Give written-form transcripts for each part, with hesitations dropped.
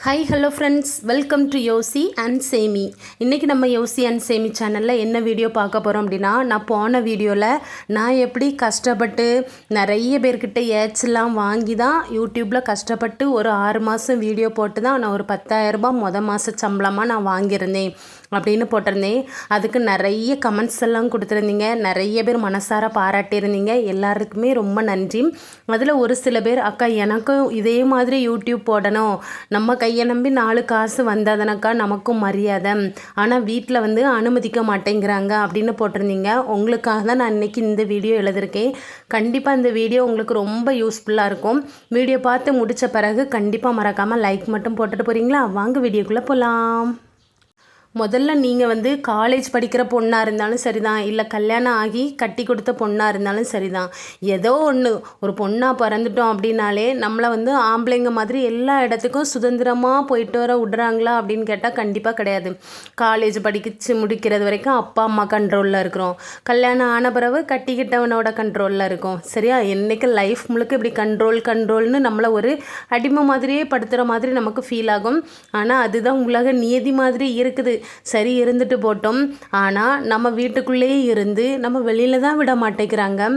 Hi hello friends, welcome to யோசி and சேமி. இன்றைக்கி நம்ம யோசி அண்ட் சேமி சேனலில் என்ன வீடியோ பார்க்க போகிறோம் அப்படின்னா, நான் போன வீடியோவில் நான் எப்படி கஷ்டப்பட்டு நிறைய பேர்கிட்ட ஏட்ஸ்லாம் வாங்கி தான் யூடியூப்பில் கஷ்டப்பட்டு ஒரு 6 மாதம் வீடியோ போட்டு தான் நான் ஒரு 10,000 ரூபாய் மாத சம்பளமாக நான் வாங்கியிருந்தேன் அப்படின்னு போட்டிருந்தேன். அதுக்கு நிறைய கமெண்ட்ஸ் எல்லாம் கொடுத்துருந்தீங்க, நிறைய பேர் மனசார பாராட்டியிருந்தீங்க. எல்லாருக்குமே ரொம்ப நன்றி. அதில் ஒரு சில பேர், அக்கா எனக்கும் இதே மாதிரி யூடியூப் போடணும், நம்ம கையை நம்பி 4 காசு வந்ததுனாக்கா நமக்கும் மரியாதை, ஆனால் வீட்டில் வந்து அனுமதிக்க மாட்டேங்கிறாங்க அப்படின்னு போட்டிருந்தீங்க. உங்களுக்காக தான் நான் இன்றைக்கி இந்த வீடியோ எழுதியிருக்கேன். கண்டிப்பாக இந்த வீடியோ உங்களுக்கு ரொம்ப யூஸ்ஃபுல்லாக இருக்கும். வீடியோ பார்த்து முடித்த பிறகு கண்டிப்பாக மறக்காமல் லைக் மட்டும் போட்டுட்டு போகிறீங்களா? வாங்க வீடியோக்குள்ளே போகலாம். முதல்ல நீங்கள் வந்து காலேஜ் படிக்கிற பொண்ணாக இருந்தாலும் சரி தான், இல்லை கல்யாணம் ஆகி கட்டி கொடுத்த பொண்ணாக இருந்தாலும் சரி தான், ஏதோ ஒன்று ஒரு பொண்ணாக பிறந்துட்டோம் அப்படின்னாலே நம்மளை வந்து ஆம்பளைங்க மாதிரி எல்லா இடத்துக்கும் சுதந்திரமாக போயிட்டு வர விடுறாங்களா அப்படின்னு கேட்டால் கண்டிப்பாக கிடையாது. காலேஜ் படிச்சு முடிக்கிறது வரைக்கும் அப்பா அம்மா கண்ட்ரோலில் இருக்கிறோம். கல்யாணம் ஆன பிறகு கட்டிக்கிட்டவனோட கண்ட்ரோலில் இருக்கும். சரியா? என்றைக்கு லைஃப் முழுக்க இப்படி கண்ட்ரோல்னு நம்மளை ஒரு அடிமை மாதிரியே படுத்துகிற மாதிரி நமக்கு ஃபீல் ஆகும். ஆனால் அதுதான் உலக நியதி மாதிரி இருக்குது. சரி, இருந்துட்டு போட்டோம். ஆனால் நம்ம வீட்டுக்குள்ளேயே இருந்து நம்ம வெளியில் தான் விட மாட்டேங்கிறாங்க.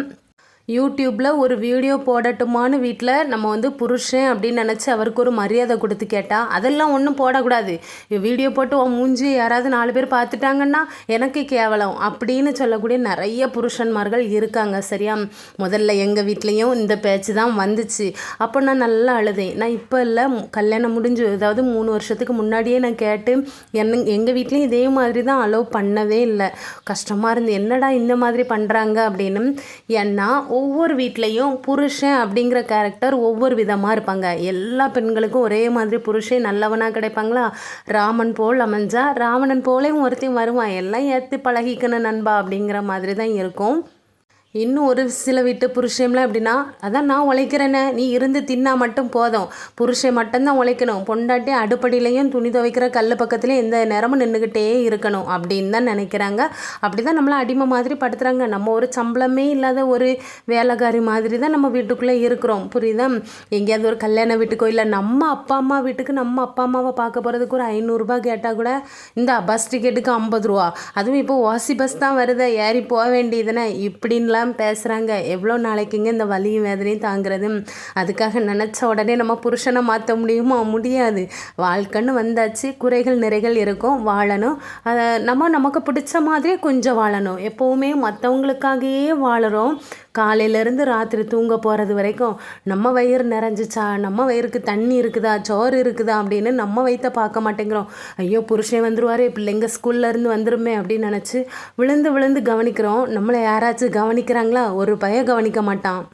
யூடியூப்பில் ஒரு வீடியோ போடட்டுமான்னு வீட்டில் நம்ம வந்து புருஷன் அப்படின்னு நினச்சி அவருக்கு ஒரு மரியாதை கொடுத்து கேட்டால் அதெல்லாம் ஒன்றும் போடக்கூடாது. வீடியோ போட்டு மூஞ்சி யாராவது 4 பேர் பார்த்துட்டாங்கன்னா எனக்கு கேவலம் அப்படின்னு சொல்லக்கூடிய நிறைய புருஷன்மார்கள் இருக்காங்க. சரியா? முதல்ல எங்கள் வீட்லேயும் இந்த பேச்சு தான் வந்துச்சு. அப்போ நான் நல்லா அழுதேன். நான் இப்போ இல்லை, கல்யாணம் முடிஞ்சு அதாவது 3 வருஷத்துக்கு முன்னாடியே நான் கேட்டு எங்கள் வீட்லேயும் இதே மாதிரி தான் அலோவ் பண்ணவே இல்லை. கஷ்டமாக இருந்து என்னடா இந்த மாதிரி பண்ணுறாங்க அப்படின்னு. ஏன்னா ஒவ்வொரு வீட்லேயும் புருஷன் அப்படிங்கிற கேரக்டர் ஒவ்வொரு விதமாக இருப்பாங்க. எல்லா பெண்களுக்கும் ஒரே மாதிரி புருஷன் நல்லவனாக கிடைப்பாங்களா? ராமன் போல் அமைஞ்சா ராவணன் போலேயும் ஒருத்தையும் வருவான். எல்லாம் ஏற்று பழகிக்கணும் நண்பா அப்படிங்கிற மாதிரி தான் இருக்கும். இன்னும் ஒரு சில வீட்டு புருஷன்லாம் எப்படின்னா, அதான் நான் உழைக்கிறேனே, நீ இருந்து தின்னா மட்டும் போதும், புருஷன் மட்டும்தான் உழைக்கணும், பொண்டாட்டி அடுப்படியிலையும் துணி துவைக்கிற கல் பக்கத்துலேயும் எந்த நேரமும் நின்றுக்கிட்டே இருக்கணும் அப்படின்னு தான் நினைக்கிறாங்க. அப்படி தான் நம்மளை அடிமை மாதிரி படுத்துகிறாங்க. நம்ம ஒரு சம்பளமே இல்லாத ஒரு வேலைக்காரி மாதிரி தான் நம்ம வீட்டுக்குள்ளே இருக்கிறோம். புரியுதா? எங்கேயாவது ஒரு கல்யாண வீட்டுக்கோ இல்லை நம்ம அப்பா அம்மா வீட்டுக்கு நம்ம அப்பா அம்மாவை பார்க்க போகிறதுக்கு ஒரு 500 ரூபாய் கேட்டால் கூட இந்த பஸ் டிக்கெட்டுக்கு 50 ரூபா, அதுவும் இப்போ ஓசி பஸ் தான் வருது, ஏறி போக வேண்டியதுன்னு இப்படின்லாம் பேசுகிறாங்க. எவ்வளோ நாளைக்குங்க இந்த வலியும் வேதனையும் தாங்கிறது? அதுக்காக நினச்ச உடனே நம்ம புருஷனை மாற்ற முடியுமோ? முடியாது. வாழ்க்கைன்னு வந்தாச்சு, குறைகள் நிறைகள் இருக்கும், வாழணும். நமக்கு பிடிச்ச மாதிரியே கொஞ்சம் வாழணும். எப்போவுமே மற்றவங்களுக்காகவே வாழறோம். காலையிலேருந்து ராத்திரி தூங்க போகிறது வரைக்கும் நம்ம வயிறு நிறைஞ்சிச்சா, நம்ம வயிறுக்கு தண்ணி இருக்குதா, சோறு இருக்குதா அப்படின்னு நம்ம வயிற்ற பார்க்க மாட்டேங்கிறோம். ஐயோ புருஷன் வந்துடுவார், பிள்ளைங்க ஸ்கூல்லேருந்து வந்துருமே அப்படின்னு நினச்சி விழுந்து விழுந்து கவனிக்கிறோம். நம்மளை யாராச்சும் கவனிக்கிறாங்களா? ஒரு பையன் கவனிக்க மாட்டான்.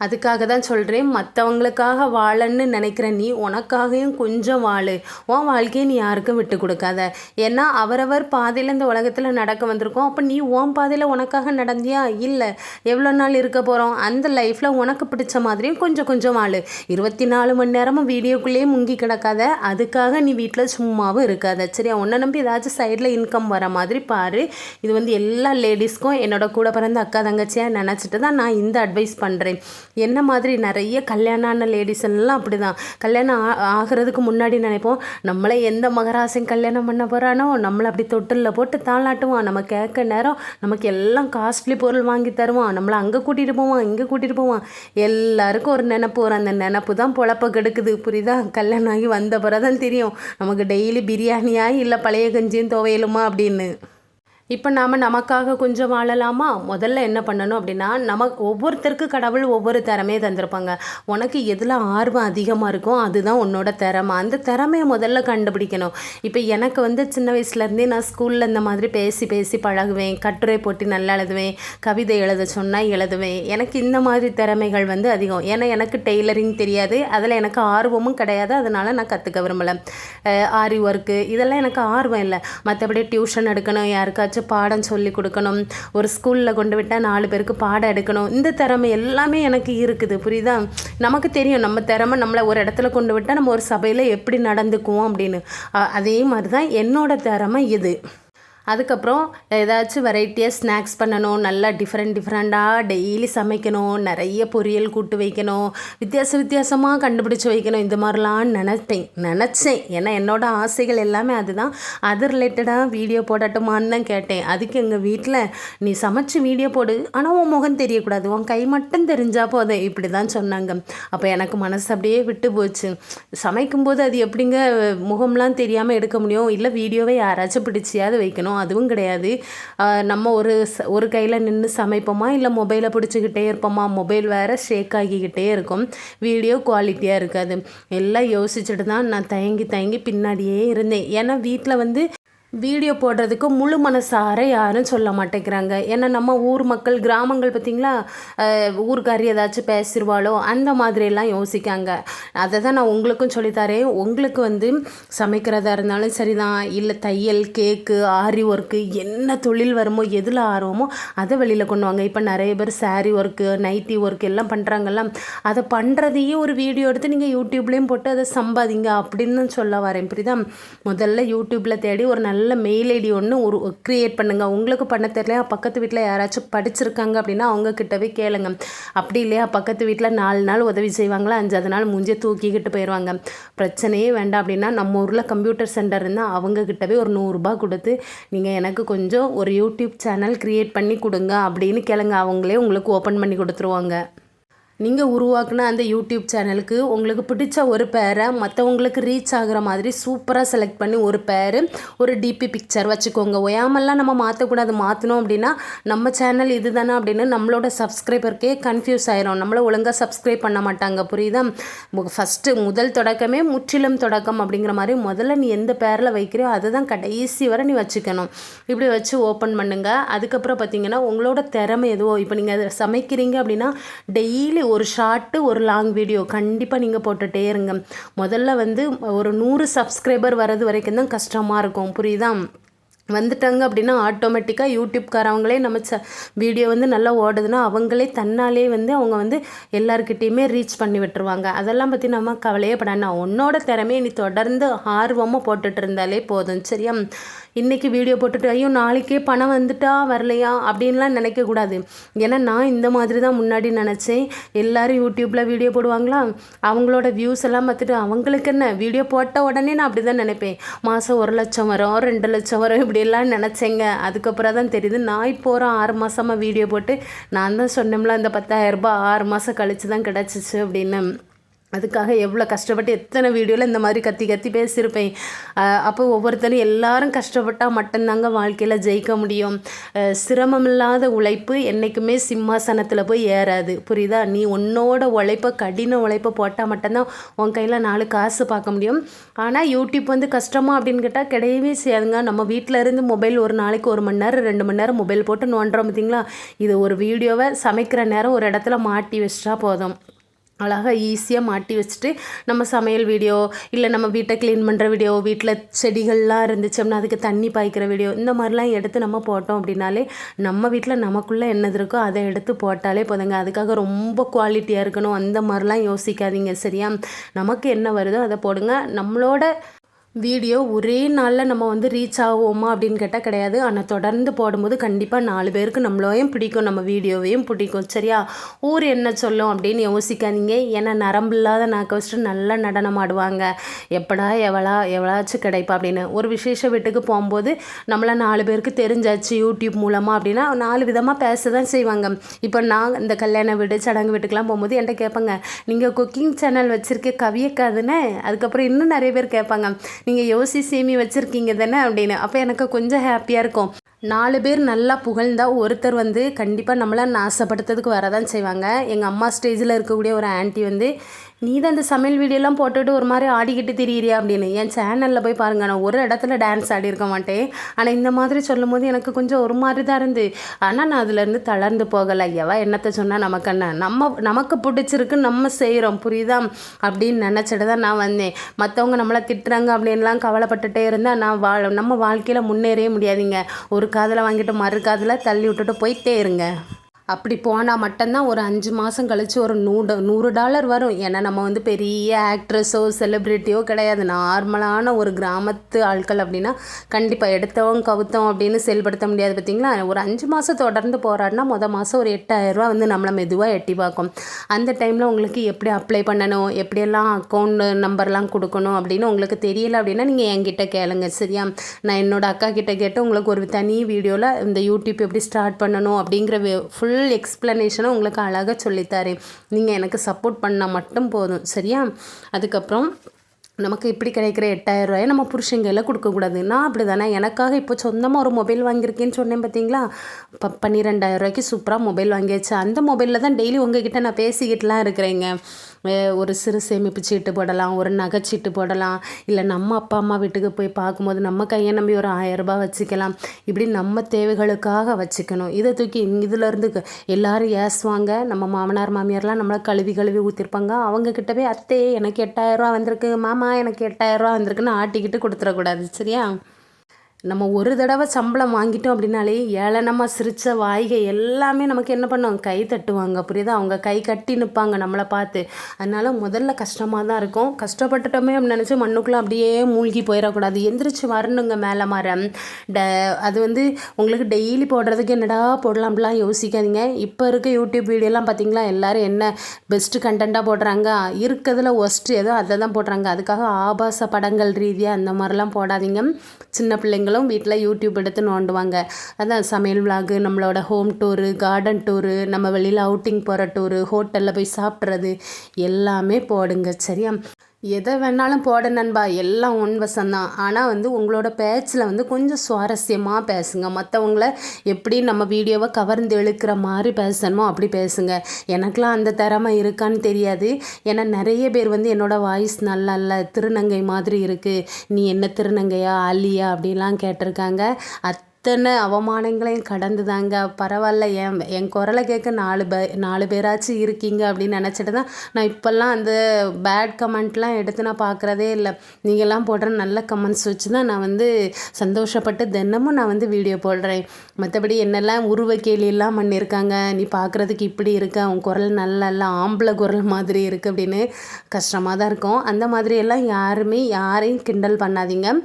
அதுக்காக தான் சொல்கிறேன், மற்றவங்களுக்காக வாழன்னு நினைக்கிற நீ உனக்காகவும் கொஞ்சம் வாழு. உன் வாழ்க்கையை நீ யாருக்கும் விட்டு கொடுக்காத. ஏன்னா அவரவர் பாதையில் இந்த உலகத்தில் நடக்க வந்திருக்கோம். அப்போ நீ உன் பாதையில் உனக்காக நடந்தியா? இல்லை. எவ்வளோ நாள் இருக்க போகிறோம்? அந்த லைஃப்பில் உனக்கு பிடிச்ச மாதிரியும் கொஞ்சம் கொஞ்சம் வாழு. 24 மணி நேரமும் வீடியோக்குள்ளேயே முங்கி கிடக்காத. அதுக்காக நீ வீட்டில் சும்மாவும் இருக்காத. சரியா? உன்னை நம்பி ஏதாச்சும் சைடில் இன்கம் வர மாதிரி பாரு. இது வந்து எல்லா லேடிஸ்க்கும் என்னோட கூட பிறந்த அக்கா தங்கச்சியாக நினச்சிட்டு தான் நான் இந்த அட்வைஸ் பண்ணுறேன். என்ன மாதிரி நிறைய கல்யாணம் ஆன லேடிஸ் எல்லாம் அப்படி தான். கல்யாணம் ஆகிறதுக்கு முன்னாடி நினைப்போம், நம்மளை எந்த மகராசன் கல்யாணம் பண்ண போகிறானோ, நம்மளை அப்படி தொட்டிலில் போட்டு தாளாட்டுவான், நம்ம கேட்க நேரம் நமக்கு எல்லாம் காஸ்ட்லி பொருள் வாங்கி தருவான், நம்மளை அங்கே கூட்டிகிட்டு போவான், இங்கே கூட்டிகிட்டு போவான். எல்லாருக்கும் ஒரு நினப்பு வரும். அந்த நினப்பு தான் பொழப்ப கெடுக்குது. புரியுதா? கல்யாணம் ஆகி வந்த பிறகு தான் தெரியும் நமக்கு டெய்லி பிரியாணியா இல்லை பழைய கஞ்சியும் துவையலுமா அப்படின்னு. இப்போ நாம் நமக்காக கொஞ்சம் வாழலாமா? முதல்ல என்ன பண்ணணும் அப்படின்னா, ஒவ்வொருத்தருக்கு கடவுள் ஒவ்வொரு திறமையை தந்திருப்பாங்க. உனக்கு எதில் ஆர்வம் அதிகமாக இருக்கும் அதுதான் உன்னோட திறமை. அந்த திறமையை முதல்ல கண்டுபிடிக்கணும். இப்போ எனக்கு வந்து சின்ன வயசுலேருந்தே நான் ஸ்கூலில் இந்த மாதிரி பேசி பேசி பழகுவேன், கட்டுரை போட்டி நல்லா எழுதுவேன், கவிதை எழுத சொன்னால் எழுதுவேன். எனக்கு இந்த மாதிரி திறமைகள் வந்து அதிகம். ஏன்னா எனக்கு டெய்லரிங் தெரியாது, அதில் எனக்கு ஆர்வமும் கிடையாது, அதனால் நான் கற்றுக்க விரும்பலை. ஆரி ஒர்க்கு இதெல்லாம் எனக்கு ஆர்வம் இல்லை. மற்றபடி டியூஷன் எடுக்கணும், யாருக்காச்சும் பாடம் சொல்லி கொடுக்கணும், ஒரு ஸ்கூலில் கொண்டு விட்டால் 4 பேருக்கு பாடம் எடுக்கணும், இந்த திறமை எல்லாமே எனக்கு இருக்குது. புரியுதா? நமக்கு தெரியும் நம்ம திறமை நம்மளை ஒரு இடத்துல கொண்டு விட்டால் நம்ம ஒரு சபையில் எப்படி நடந்துக்குவோம் அப்படின்னு. அதே மாதிரி தான் என்னோட திறமை இது. அதுக்கப்புறம் ஏதாச்சும் வெரைட்டியாக ஸ்நாக்ஸ் பண்ணணும், நல்லா டிஃப்ரெண்ட்டாக டெய்லி சமைக்கணும், நிறைய பொரியல் கூட்டு வைக்கணும், வித்தியாசமாக கண்டுபிடிச்சி வைக்கணும், இந்த மாதிரிலாம் நினச்சேன். ஏன்னா என்னோடய ஆசைகள் எல்லாமே அதுதான். அது ரிலேட்டடாக வீடியோ போடட்டுமான்னு தான் கேட்டேன். அதுக்கு எங்கள் வீட்டில் நீ சமைச்சு வீடியோ போடு, ஆனால் உன் முகம் தெரியக்கூடாது, உன் கை மட்டும் தெரிஞ்சால் போதும், இப்படி தான் சொன்னாங்க. அப்போ எனக்கு மனசு அப்படியே விட்டு போச்சு. சமைக்கும்போது அது எப்படிங்க முகம்லாம் தெரியாமல் எடுக்க முடியும்? இல்லை வீடியோவை யாராச்சும் பிடிச்சியாவது வைக்கணும், அதுவும் கிடையாது. நம்ம ஒரு கையில் நின்று சமைப்போமா, இல்லை மொபைலை பிடிச்சிக்கிட்டே இருப்போமா? மொபைல் வேறு ஷேக் ஆகிக்கிட்டே இருக்கும், வீடியோ குவாலிட்டியாக இருக்காது. எல்லாம் யோசிச்சுட்டு தான் நான் தயங்கி பின்னாடியே இருந்தேன். ஏன்னா வீட்டில் வந்து வீடியோ போடுறதுக்கு முழு மனசார யாரும் சொல்ல மாட்டேங்கிறாங்க. ஏன்னா நம்ம ஊர் மக்கள், கிராமங்கள் பார்த்திங்களா, ஊருக்காரி ஏதாச்சும் பேசிடுவாளோ அந்த மாதிரியெல்லாம் யோசிக்காங்க. அதை தான் நான் உங்களுக்கும் சொல்லித்தரேன். உங்களுக்கு வந்து சமைக்கிறதா இருந்தாலும் சரி தான், இல்லை தையல், கேக்கு, ஆரி ஒர்க்கு, என்ன தொழில் வருமோ, எதில் ஆர்வமோ அதை வெளியில் கொண்டு வாங்க. இப்போ நிறைய பேர் சாரீ ஒர்க்கு, நைட்டி ஒர்க்கு எல்லாம் பண்ணுறாங்கல்ல, அதை பண்ணுறதையே ஒரு வீடியோ எடுத்து நீங்கள் யூடியூப்லேயும் போட்டு அதை சம்பாதிங்க அப்படின்னு சொல்ல வரேன். புரியுதா? முதல்ல யூடியூப்பில் தேடி ஒரு நல்ல மெயில் ஐடி ஒன்று க்ரியேட் பண்ணுங்கள். உங்களுக்கு பண்ண தெரியலையா, பக்கத்து வீட்டில் யாராச்சும் படிச்சிருக்காங்க அப்படின்னா அவங்கக்கிட்டவே கேளுங்க. அப்படி இல்லையா, பக்கத்து வீட்டில் 4 நாள் உதவி செய்வாங்களா, 5வது நாள் மூஞ்சியை தூக்கிக்கிட்டு போயிடுவாங்க. பிரச்சனையே வேண்டாம் அப்படின்னா நம்ம ஊரில் கம்ப்யூட்டர் சென்டர் இருந்தால் அவங்கக்கிட்டவே ஒரு 100 ரூபா கொடுத்து நீங்கள் எனக்கு கொஞ்சம் ஒரு யூடியூப் சேனல் க்ரியேட் பண்ணி கொடுங்க அப்படின்னு கேளுங்க. அவங்களே உங்களுக்கு ஓப்பன் பண்ணி கொடுத்துருவாங்க. நீங்கள் உருவாக்குன அந்த யூடியூப் சேனலுக்கு உங்களுக்கு பிடிச்ச ஒரு பேரை மற்றவங்களுக்கு ரீச் ஆகிற மாதிரி சூப்பராக செலக்ட் பண்ணி ஒரு பேர், ஒரு டிபி பிக்சர் வச்சுக்கோங்க. ஒயாமெல்லாம் நம்ம மாற்றக்கூடாது. மாற்றணும் அப்படின்னா நம்ம சேனல் இது தானே அப்படின்னு நம்மளோட சப்ஸ்கிரைபருக்கே கன்ஃபியூஸ் ஆயிரும், நம்மளை ஒழுங்காக சப்ஸ்கிரைப் பண்ண மாட்டாங்க. புரியுதா? ஃபஸ்ட்டு முதல் தொடக்கமே முற்றிலும் தொடக்கம் அப்படிங்கிற மாதிரி முதல்ல நீ எந்த பேரில் வைக்கிறியோ அதை தான் கடைசி வரை நீ வச்சுக்கணும். இப்படி வச்சு ஓப்பன் பண்ணுங்கள். அதுக்கப்புறம் பார்த்திங்கன்னா உங்களோட திறமை எதுவோ, இப்போ நீங்கள் அதை சமைக்கிறீங்க அப்படின்னா டெய்லி ஒரு ஷார்ட்டு, ஒரு லாங் வீடியோ கண்டிப்பாக நீங்கள் போட்டுகிட்டே இருங்க. முதல்ல வந்து ஒரு 100 சப்ஸ்கிரைபர் வர்றது வரைக்கும் தான் கஷ்டமாக இருக்கும். புரியுதா? வந்துட்டாங்க அப்படின்னா ஆட்டோமேட்டிக்காக யூடியூப்காரவங்களே நம்ம வீடியோ வந்து நல்லா ஓடுதுன்னா அவங்களே தன்னாலே வந்து அவங்க வந்து எல்லாருக்கிட்டேயுமே ரீச் பண்ணி விட்டுருவாங்க. அதெல்லாம் பற்றி நம்ம கவலையே படாண்ணா. உன்னோட திறமையை நீ தொடர்ந்து ஆர்வமாக போட்டுட்டு இருந்தாலே போதும். சரியா? இன்றைக்கி வீடியோ போட்டுட்டு ஐயோ நாளைக்கே பணம் வந்துட்டா வரலையா அப்படின்லாம் நினைக்கக்கூடாது. ஏன்னா நான் இந்த மாதிரி தான் முன்னாடி நினச்சேன். எல்லோரும் யூடியூப்பில் வீடியோ போடுவாங்களா, அவங்களோட வியூஸ் எல்லாம் பார்த்துட்டு அவங்களுக்கு என்ன வீடியோ போட்ட உடனே நான் அப்படி தான் நினைப்பேன், மாதம் 1 லட்சம் வரும், 2 லட்சம் வரும், இப்படியெல்லாம் நினச்சேங்க. அதுக்கப்புறம் தான் தெரியுது நான் இப்போ ஒரு 6 மாதமாக வீடியோ போட்டு நான் தான் சொன்னோம்ல அந்த 10,000 ரூபாய் 6 மாதம் கழித்து தான் கிடச்சிச்சு அப்படின்னு. அதுக்காக எவ்வளோ கஷ்டப்பட்டு எத்தனை வீடியோவில் இந்த மாதிரி கத்தி பேசியிருப்பேன். அப்போ ஒவ்வொருத்தரும் எல்லாரும் கஷ்டப்பட்டால் மட்டும்தாங்க வாழ்க்கையில் ஜெயிக்க முடியும். சிரமமில்லாத உழைப்பு என்றைக்குமே சிம்மாசனத்தில் போய் ஏறாது. புரியுதா? நீ உன்னோட உழைப்பை, கடின உழைப்பை போட்டால் மட்டும்தான் உன் கையில் 4 காசு பார்க்க முடியும். ஆனால் யூடியூப் வந்து கஷ்டமா அப்படின்னு கேட்டால் கிடையவே செய்யாதுங்க. நம்ம வீட்டில் இருந்து மொபைல் ஒரு நாளைக்கு 1 மணி நேரம் 2 மணி நேரம் மொபைல் போட்டு நோண்டுறோம் பார்த்திங்களா, இது ஒரு வீடியோவை சமைக்கிற நேரம் ஒரு இடத்துல மாட்டி வச்சிட்டா போதும். அழகாக ஈஸியாக மாட்டி வச்சுட்டு நம்ம சமையல் வீடியோ, இல்லை நம்ம வீட்டை க்ளீன் பண்ணுற வீடியோ, வீட்டில் செடிகள்லாம் இருந்துச்சோம்னா அதுக்கு தண்ணி பாய்க்கிற வீடியோ, இந்த மாதிரிலாம் எடுத்து நம்ம போட்டோம் அப்படின்னாலே நம்ம வீட்டில் நமக்குள்ளே என்னது இருக்கோ அதை எடுத்து போட்டாலே போதுங்க. அதுக்காக ரொம்ப குவாலிட்டியாக இருக்கணும் அந்த மாதிரிலாம் யோசிக்காதீங்க. சரியா? நமக்கு என்ன வருதோ அதை போடுங்க. நம்மளோட வீடியோ ஒரே நாளில் நம்ம வந்து ரீச் ஆகுவோமா அப்படின்னு கேட்டால் கிடையாது. ஆனால் தொடர்ந்து போடும்போது கண்டிப்பாக 4 பேருக்கு நம்மளையும் பிடிக்கும், நம்ம வீடியோவையும் பிடிக்கும். சரியா? ஊர் என்ன சொல்லும் அப்படின்னு யோசிக்காதீங்க. ஏன்னா நரம்பில்லாத நாக்க வச்சுட்டு நல்லா நடனம் ஆடுவாங்க, எப்படா எவ்வளாச்சும் கிடைப்பா அப்படின்னு. ஒரு விசேஷ வீட்டுக்கு போகும்போது நம்மளை 4 பேருக்கு தெரிஞ்சாச்சு யூடியூப் மூலமாக அப்படின்னா 4 விதமாக பேச தான் செய்வாங்க. இப்போ நான் இந்த கல்யாண வீடு, சடங்கு வீட்டுக்கெலாம் போகும்போது என்கிட்ட கேட்பாங்க, நீங்கள் குக்கிங் சேனல் வச்சுருக்க கவியக்காதுன்னு. அதுக்கப்புறம் இன்னும் நிறைய பேர் கேட்பாங்க, நீங்கள் யோசி சேமி வச்சுருக்கீங்க தானே அப்படின்னு. அப்போ எனக்கு கொஞ்சம் ஹாப்பியாக இருக்கும். 4 பேர் நல்லா புகழ்ந்தால் ஒருத்தர் வந்து கண்டிப்பாக நம்மளை நாசப்படுத்துறதுக்கு வரதான் செய்வாங்க. எங்கள் அம்மா ஸ்டேஜில் இருக்கக்கூடிய ஒரு ஆன்ட்டி வந்து, நீ தான் இந்த சமையல் வீடியோலாம் போட்டுட்டு ஒரு மாதிரி ஆடிக்கிட்டு திரியிறியா அப்படின்னு. என் சேனலில் போய் பாருங்கள், நான் ஒரு இடத்துல டான்ஸ் ஆடி இருக்க மாட்டேன். ஆனால் இந்த மாதிரி சொல்லும் போது எனக்கு கொஞ்சம் ஒரு மாதிரி தான் இருந்து. ஆனால் நான் அதுலேருந்து தளர்ந்து போகலை. ஐயாவா என்னத்தை சொன்னால் நமக்கு என்ன, நமக்கு பிடிச்சிருக்கு, நம்ம செய்கிறோம். புரியுதா? அப்படின்னு நினச்சிட்டு தான் நான் வந்தேன். மற்றவங்க நம்மளை திட்டுறாங்க அப்படின்லாம் கவலைப்பட்டுட்டே இருந்தால் நம்ம வாழ்க்கையில் முன்னேறவே முடியாதுங்க. ஒரு காதில் வாங்கிட்டு மறு காதில் தள்ளி விட்டுட்டு போயிட்டே இருங்க. அப்படி போனால் மட்டும்தான் ஒரு 5 மாதம் கழித்து ஒரு $100 வரும். ஏன்னா நம்ம வந்து பெரிய ஆக்ட்ரஸோ செலிப்ரிட்டியோ கிடையாது. நார்மலான ஒரு கிராமத்து ஆட்கள் அப்படின்னா கண்டிப்பாக எடுத்தவங்க கவுத்தோம் அப்படின்னு செயல்படுத்த முடியாது. பார்த்திங்களா, ஒரு 5 மாதம் தொடர்ந்து போராடினா மாதம் ஒரு $8000 வந்து நம்மளை மெதுவாக எட்டி பார்க்கும். அந்த டைமில் உங்களுக்கு எப்படி அப்ளை பண்ணணும், எப்படியெல்லாம் அக்கௌண்ட் நம்பர்லாம் கொடுக்கணும் அப்படின்னு உங்களுக்கு தெரியல அப்படின்னா நீங்கள் என்கிட்ட கேளுங்க. சரியா, நான் என்னோடய அக்கா கிட்ட கேட்டு உங்களுக்கு ஒரு தனி வீடியோவில் இந்த யூடியூப் எப்படி ஸ்டார்ட் பண்ணணும் அப்படிங்கிற ஃபுல் எக்ஸ்ப்ளனேஷனை உங்களுக்கு அழகாக சொல்லித்தாரேன். நீங்கள் எனக்கு சப்போர்ட் பண்ணால் மட்டும் போதும். சரியா, அதுக்கப்புறம் நமக்கு இப்படி கிடைக்கிற $8000 நம்ம புருஷன் கையில் கொடுக்கக்கூடாது. நான் அப்படி தானே, எனக்காக இப்போ சொந்தமாக ஒரு மொபைல் வாங்கியிருக்கேன்னு சொன்னேன் பார்த்தீங்களா, இப்போ $12,000 சூப்பராக மொபைல் வாங்கியாச்சு. அந்த மொபைலில் தான் டெய்லி உங்ககிட்ட நான் பேசிக்கிட்டுலாம் இருக்கிறேங்க. ஒரு சிறு சேமிப்பு சீட்டு போடலாம், ஒரு நகைச்சீட்டு போடலாம், இல்லை நம்ம அப்பா அம்மா வீட்டுக்கு போய் பார்க்கும்போது நம்ம கையை நம்பி ஒரு $1000 வச்சுக்கலாம். இப்படி நம்ம தேவைகளுக்காக வச்சுக்கணும். இதை தூக்கி இதிலேருந்து எல்லோரும் ஏசுவாங்க. நம்ம மாமனார் மாமியார்லாம் நம்மளை கழுவி ஊற்றிருப்பாங்க. அவங்கக்கிட்டவே அத்தை எனக்கு $8000 வந்திருக்கு, மாமா எனக்கு $8000 வந்திருக்குன்னு ஆட்டிக்கிட்டு கொடுத்துடக்கூடாது. சரியா, நம்ம ஒரு தடவை சம்பளம் வாங்கிட்டோம் அப்படின்னாலே ஏளனமாக சிரித்த வாய்கை எல்லாமே நமக்கு என்ன பண்ணோம், கை தட்டுவாங்க. புரியுதா, அவங்க கை கட்டி நிற்பாங்க நம்மளை பார்த்து. அதனால் முதல்ல கஷ்டமாக தான் இருக்கும். கஷ்டப்பட்டுட்டோமே அப்படின்னு நினச்சி மண்ணுக்குள்ளே அப்படியே மூழ்கி போயிடக்கூடாது. எந்திரிச்சு வரணுங்க மேலே மரம். அது வந்து உங்களுக்கு டெய்லி போடுறதுக்கு என்னடா போடலாம் அப்படிலாம் யோசிக்காதீங்க. இப்போ இருக்க யூடியூப் வீடியோலாம் பார்த்தீங்களா, எல்லோரும் என்ன பெஸ்ட்டு கண்டென்ட்டாக போடுறாங்க, இருக்கிறதுல ஒஸ்ட்டு ஏதோ அதை தான் போடுறாங்க. அதுக்காக ஆபாச படங்கள் ரீதியாக அந்த மாதிரிலாம் போடாதீங்க. சின்ன பிள்ளைங்களும் வீட்டில் யூடியூப் எடுத்து நோண்டுவாங்க. அதான் சமையல் விலாகு, நம்மளோட ஹோம் டூரு, கார்டன் டூரு, நம்ம வெளியில் அவுட்டிங் போகிற டூரு, ஹோட்டலில் போய் சாப்பிட்றது எல்லாமே போடுங்க. சரியா, எதை வேணாலும் போட நண்பா, எல்லாம் உன் வசம்தான். ஆனால் வந்து உங்களோட பேச்சில் வந்து கொஞ்சம் சுவாரஸ்யமாக பேசுங்க. மற்றவங்கள எப்படி நம்ம வீடியோவை கவர்ந்து இழுக்கிற மாதிரி பேசணுமோ அப்படி பேசுங்க. எனக்கெலாம் அந்த திறமை இருக்கான்னு தெரியாது. ஏன்னா நிறைய பேர் வந்து என்னோடய வாய்ஸ் நல்லா இல்லை, திருநங்கை மாதிரி இருக்குது, நீ என்ன திருநங்கையா அல்லியா அப்படிலாம் கேட்டிருக்காங்க. அத்தனை அவமானங்களையும் கடந்து தாங்க. பரவாயில்ல, என் குரலை கேட்க 4 பேராச்சும் இருக்கீங்க அப்படின்னு நினச்சிட்டு தான் நான் இப்போல்லாம் அந்த பேட் கமெண்ட்லாம் எடுத்து நான் பார்க்குறதே இல்லை. நீங்கள்லாம் போடுற நல்ல கமெண்ட்ஸ் வச்சு தான் நான் வந்து சந்தோஷப்பட்டு தினமும் நான் வந்து வீடியோ போடுறேன். மற்றபடி என்னெல்லாம் உருவ கேலியெல்லாம் பண்ணியிருக்காங்க, நீ பார்க்குறதுக்கு இப்படி இருக்க, உன் குரல் நல்லா ஆம்பளை குரல் மாதிரி இருக்குது அப்படின்னு கஷ்டமாக தான் இருக்கும். அந்த மாதிரியெல்லாம் யாரையும் கிண்டல் பண்ணாதீங்க.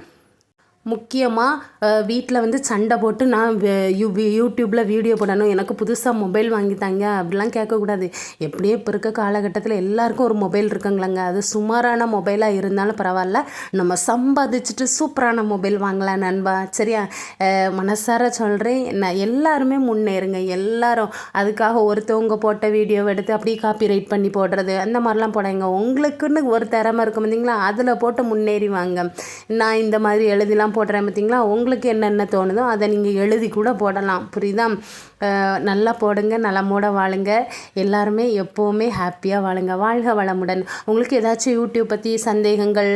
முக்கியமாக வீட்டில் வந்து சண்டை போட்டு நான் யூடியூப்பில் வீடியோ போடணும், எனக்கு புதுசாக மொபைல் வாங்கித்தாங்க அப்படிலாம் கேட்கக்கூடாது. எப்படியும் இப்போ இருக்க காலகட்டத்தில் எல்லாருக்கும் ஒரு மொபைல் இருக்குங்களாங்க. அது சுமாரான மொபைலாக இருந்தாலும் பரவாயில்ல, நம்ம சம்பாதிச்சுட்டு சூப்பரான மொபைல் வாங்கலாம் நண்பா. சரியா, மனசார சொல்கிறேன், நான் எல்லாருமே முன்னேறுங்க. எல்லாரும் அதுக்காக ஒருத்தவங்க போட்ட வீடியோவை எடுத்து அப்படியே காப்பி ரைட் பண்ணி போடுறது அந்த மாதிரிலாம் போடாங்க. உங்களுக்குன்னு ஒரு திறமை இருக்கும் பார்த்தீங்களா, அதில் போட்டு முன்னேறி வாங்க. நான் இந்த மாதிரி எழுதிலாம் போடுறேன் பார்த்தீங்களா, உங்களுக்கு என்னென்ன தோணுதோ அதை நீங்கள் எழுதி கூட போடலாம். புரியுதா, நல்லா போடுங்க, நலமோட வாழுங்க. எல்லாருமே எப்போவுமே ஹாப்பியாக வாழுங்க. வாழ்க வளமுடன். உங்களுக்கு ஏதாச்சும் யூடியூப் பற்றி சந்தேகங்கள்,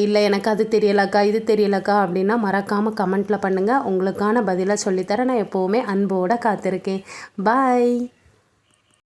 இல்லை எனக்கு அது தெரியலக்கா இது தெரியலக்கா அப்படின்னா மறக்காமல் கமெண்ட்டில் பண்ணுங்கள். உங்களுக்கான பதிலாக சொல்லித்தரேன். நான் எப்போவுமே அன்போடு காத்திருக்கேன். பாய்.